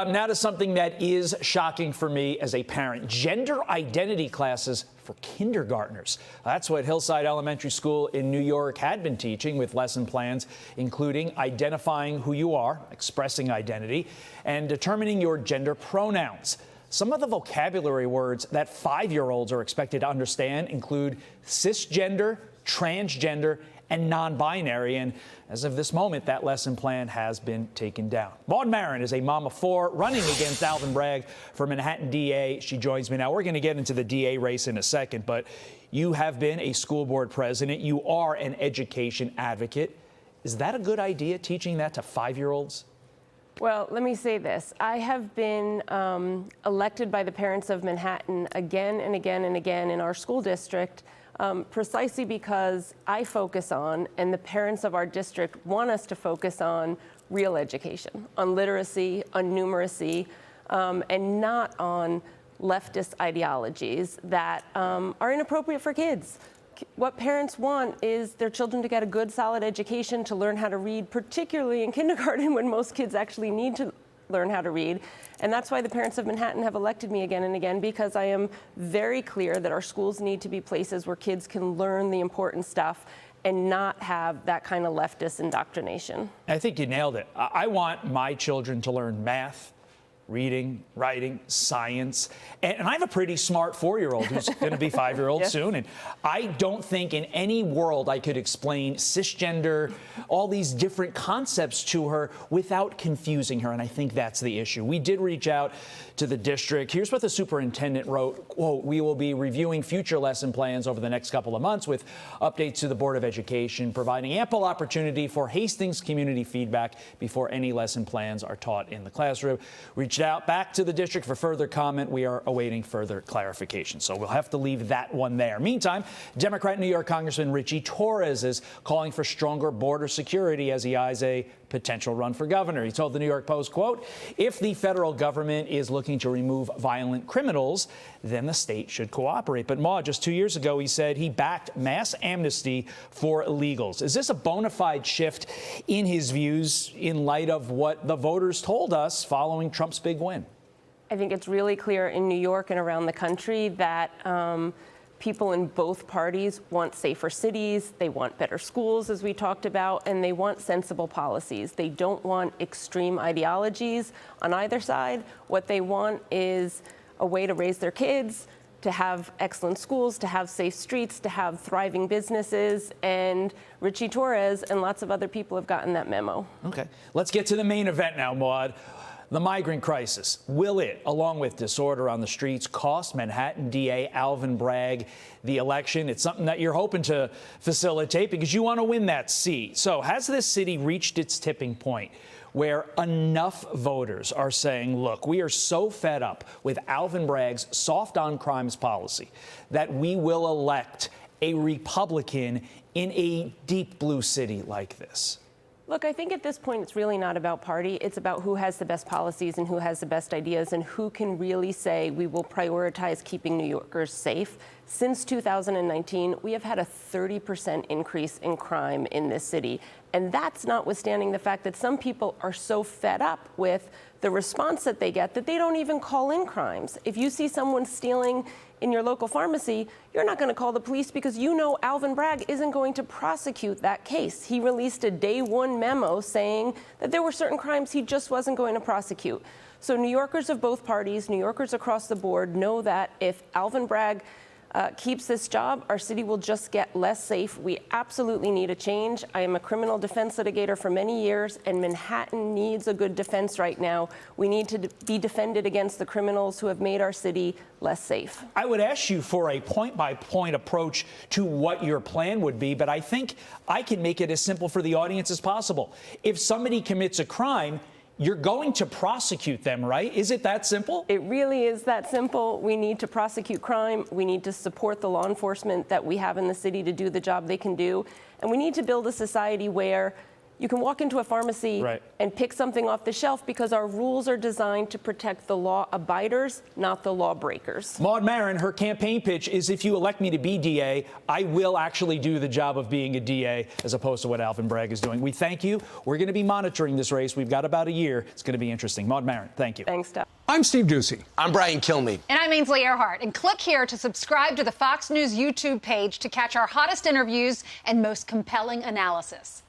Now to something that is shocking for me as a parent. Gender identity classes for kindergartners. That's what Hillside Elementary School in New York had been teaching, with lesson plans including identifying who you are, expressing identity, and determining your gender pronouns. Some of the vocabulary words that 5-year-olds are expected to understand include cisgender, transgender, and non-binary. And as of this moment, that lesson plan has been taken down. Maron is a mom of 4 running against Alvin Bragg for Manhattan DA. She joins me now. We're going to get into the DA race in a second, but you have been a school board president. You are an education advocate. Is that a good idea, teaching that to 5-year-olds? Well, let me say this. I have been elected by the parents of Manhattan again and again and again in our school district, precisely because I focus on, and the parents of our district want us to focus on, real education, on literacy, on numeracy, and not on leftist ideologies that are inappropriate for kids. What parents want is their children to get a good, solid education, to learn how to read, particularly in kindergarten when most kids actually need to learn how to read. And that's why the parents of Manhattan have elected me again and again, because I am very clear that our schools need to be places where kids can learn the important stuff and not have that kind of leftist indoctrination. I think you nailed it. I want my children to learn math, reading, writing, science. And I have a pretty smart 4-year-old who's going to be 5-year-old Yes. soon. And I don't think in any world I could explain cisgender, all these different concepts to her without confusing her. And I think that's the issue. We did reach out to the district. Here's what the superintendent wrote. Quote, "We will be reviewing future lesson plans over the next couple of months with updates to the Board of Education, providing ample opportunity for Hastings community feedback before any lesson plans are taught in the classroom." Reached out back to the district for further comment. We are awaiting further clarification, so we'll have to leave that one there. Meantime, Democrat New York Congressman Richie Torres is calling for stronger border security as he eyes a potential run for governor. He told the New York Post, quote, "If the federal government is looking to remove violent criminals, then the state should cooperate." But Ma, just 2 years ago, he said he backed mass amnesty for illegals. Is this a bona fide shift in his views in light of what the voters told us following Trump's big win? I think it's really clear in New York and around the country that people in both parties want safer cities, they want better schools, as we talked about, and they want sensible policies. They don't want extreme ideologies on either side. What they want is a way to raise their kids, to have excellent schools, to have safe streets, to have thriving businesses, and Richie Torres and lots of other people have gotten that memo. Okay, let's get to the main event now, Maud. The migrant crisis. Will it, along with disorder on the streets, cost Manhattan DA Alvin Bragg the election? It's something that you're hoping to facilitate because you want to win that seat. So has this city reached its tipping point where enough voters are saying, look, we are so fed up with Alvin Bragg's soft on crimes policy that we will elect a Republican in a deep blue city like this? Look, I think at this point, it's really not about party. It's about who has the best policies and who has the best ideas and who can really say we will prioritize keeping New Yorkers safe. Since 2019, we have had a 30% increase in crime in this city. And that's notwithstanding the fact that some people are so fed up with the response that they get that they don't even call in crimes. If you see someone stealing in your local pharmacy, you're not going to call the police because you know Alvin Bragg isn't going to prosecute that case. He released a day one memo saying that there were certain crimes he just wasn't going to prosecute. So New Yorkers of both parties, New Yorkers across the board know that if Alvin Bragg keeps this job, our city will just get less safe. We absolutely need a change. I am a criminal defense litigator for many years, and Manhattan needs a good defense right now. We need to be defended against the criminals who have made our city less safe. I would ask you for a point-by-point approach to what your plan would be, but I think I can make it as simple for the audience as possible. If somebody commits a crime, you're going to prosecute them, right? Is it that simple? It really is that simple. We need to prosecute crime. We need to support the law enforcement that we have in the city to do the job they can do. And we need to build a society where You can walk into a pharmacy and pick something off the shelf because our rules are designed to protect the law abiders, not the lawbreakers. Maud Maron, her campaign pitch is if you elect me to be DA, I will actually do the job of being a DA, as opposed to what Alvin Bragg is doing. We thank you. We're going to be monitoring this race. We've got about a year. It's going to be interesting. Maud Maron, thank you. Thanks, Doug. I'm Steve Doocy. I'm Brian Kilmeade. And I'm Ainsley Earhart. And click here to subscribe to the Fox News YouTube page to catch our hottest interviews and most compelling analysis.